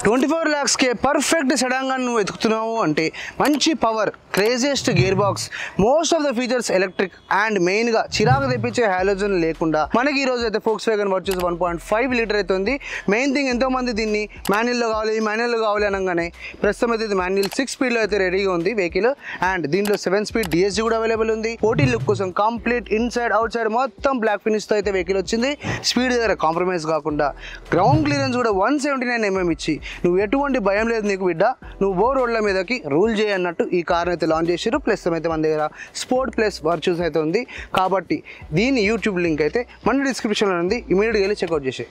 24 lakhsకే perfect sedan గాని నువ్వు వెతుకుతున్నావు అంటే మంచి power, craziest gear box, most of the features electric and main గా చిరాకు తెప్పించే హాలోజన్ లేకుండా మనకి ఈ రోజు అయితే Volkswagen Virtus 1.5 లీటర్ అయితే ఉంది. మెయిన్ థింగ్ ఎంతో మంది దీన్ని మాన్యువల్లో కావాలి అనగానే ప్రస్తుతం అయితే ఇది మాన్యువల్ 6 స్పీడ్లో అయితే రెడీగా ఉంది వెహికల్. అండ్ దీంట్లో 7 స్పీడ్ DSG కూడా అవైలబుల్ ఉంది. పోటీ లుక్ కోసం కంప్లీట్ ఇన్సైడ్ అవుట్ సైడ్ మొత్తం బ్లాక్ ఫినిష్తో అయితే వెహికల్ వచ్చింది. స్పీడ్ దగ్గర కాంప్రమైజ్ కాకుండా గ్రౌండ్ క్లియరెన్స్ కూడా 179 mm ఇచ్చి నువ్వు ఎటువంటి భయం లేదు నీకు బిడ్డ, నువ్వు రోడ్ల మీదకి రూల్ చేయన్నట్టు ఈ కార్ని అయితే లాంచ్ చేసారు. ప్లస్ అయితే మన దగ్గర స్పోర్ట్ ప్లస్ వర్చ్యూస్ అయితే ఉంది. కాబట్టి దీని యూట్యూబ్ లింక్ అయితే మన డిస్క్రిప్షన్లో ఉంది, ఇమీడియట్గా వెళ్ళి చెక్అవుట్ చేసే.